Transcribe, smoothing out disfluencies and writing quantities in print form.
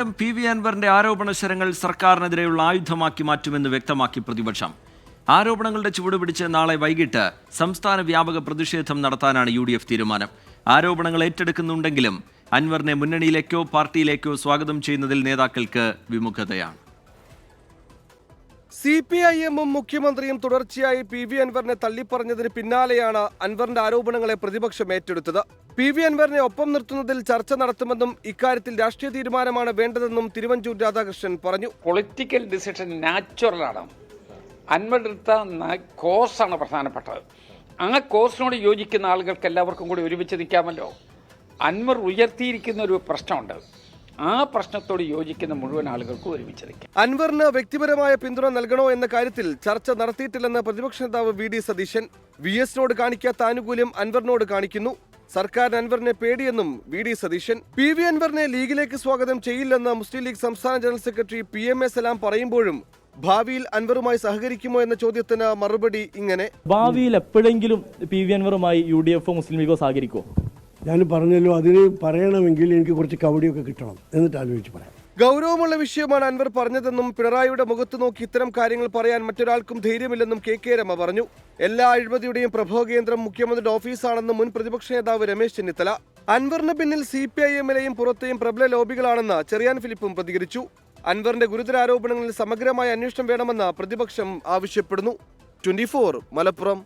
PV അൻവറിന്റെ ആരോപണ ശരങ്ങൾ സർക്കാരിനെതിരെയുള്ള ആയുധമാക്കി മാറ്റുമെന്ന് വ്യക്തമാക്കി പ്രതിപക്ഷം. ആരോപണങ്ങളുടെ ചുവടുപിടിച്ച് നാളെ വൈകിട്ട് സംസ്ഥാന വ്യാപക പ്രതിഷേധം നടത്താനാണ് UDF തീരുമാനം. ആരോപണങ്ങൾ ഏറ്റെടുക്കുന്നുണ്ടെങ്കിലും അൻവറിനെ മുന്നണിയിലേക്കോ പാർട്ടിയിലേക്കോ സ്വാഗതം ചെയ്യുന്നതിൽ നേതാക്കൾക്ക് വിമുഖതയാണ്. CPIM-ഉം മുഖ്യമന്ത്രിയും തുടർച്ചയായി PV അൻവറിനെ തള്ളിപ്പറഞ്ഞതിന് പിന്നാലെയാണ് അൻവറിന്റെ ആരോപണങ്ങളെ പ്രതിപക്ഷം ഏറ്റെടുത്തത്. PV അൻവറിനെ ഒപ്പം നിർത്തുന്നതിൽ ചർച്ച നടത്തുമെന്നും ഇക്കാര്യത്തിൽ രാഷ്ട്രീയ തീരുമാനമാണ് വേണ്ടതെന്നും തിരുവഞ്ചൂർ രാധാകൃഷ്ണൻ പറഞ്ഞു. Political decision നാച്ചുറലാണ്. അൻവർ എടുത്ത കോഴ്സാണ് പ്രധാനപ്പെട്ടത്. ആ കോഴ്സിനോട് യോജിക്കുന്ന ആളുകൾക്ക് എല്ലാവർക്കും കൂടി ഒരുമിച്ച് നിൽക്കാമല്ലോ. അൻവർ ഉയർത്തിയിരിക്കുന്ന ഒരു പ്രശ്നമുണ്ട്. ആ പ്രശ്നത്തോട് യോജിക്കുന്ന മുഴുവൻ ആളുകൾക്കും ഒരുമിച്ച് നിൽക്കാം. അൻവറിന് വ്യക്തിപരമായ പിന്തുണ നൽകണോ എന്ന കാര്യത്തിൽ ചർച്ച നടത്തിയിട്ടില്ലെന്ന് പ്രതിപക്ഷ നേതാവ് VD സതീശൻ. VS-നോട് കാണിക്കാത്ത ആനുകൂല്യം അൻവറിനോട് കാണിക്കുന്നു. സർക്കാരിന് അൻവറിനെ പേടിയെന്നും VD സതീശൻ. PV അൻവറിനെ ലീഗിലേക്ക് സ്വാഗതം ചെയ്യില്ലെന്ന് മുസ്ലിം ലീഗ് സംസ്ഥാന ജനറൽ സെക്രട്ടറി PMA സലാം പറയുമ്പോഴും ഭാവിയിൽ അൻവറുമായി സഹകരിക്കുമോ എന്ന ചോദ്യത്തിന് മറുപടി ഇങ്ങനെ: ഭാവിയിൽ എപ്പോഴെങ്കിലും PV അൻവറുമായി UDF മുസ്ലിം ലീഗോ സഹകരിക്കുമോ? ഞാൻ പറഞ്ഞല്ലോ, അതിന് പറയണമെങ്കിൽ എനിക്ക് കുറച്ച് കവടിയൊക്കെ കിട്ടണം, എന്നിട്ട് ആലോചിച്ച് പറയാം. ഗൗരവമുള്ള വിഷയമാണ് അൻവർ പറഞ്ഞതെന്നും പിണറായിയുടെ മുഖത്ത് നോക്കി ഇത്തരം കാര്യങ്ങൾ പറയാൻ മറ്റൊരാൾക്കും ധൈര്യമില്ലെന്നും KK രമ പറഞ്ഞു. എല്ലാ അഴിമതിയുടെയും പ്രഭവകേന്ദ്രം മുഖ്യമന്ത്രിയുടെ ഓഫീസാണെന്ന് മുൻ പ്രതിപക്ഷ നേതാവ് രമേശ് ചെന്നിത്തല. അൻവറിന് പിന്നിൽ CPIM-ലെയും പുറത്തെയും പ്രബല ലോബികളാണെന്ന് ചെറിയാൻ ഫിലിപ്പും പ്രതികരിച്ചു. അൻവറിന്റെ ഗുരുതര ആരോപണങ്ങളിൽ സമഗ്രമായ അന്വേഷണം വേണമെന്ന് പ്രതിപക്ഷം ആവശ്യപ്പെടുന്നു. 24 മലപ്പുറം.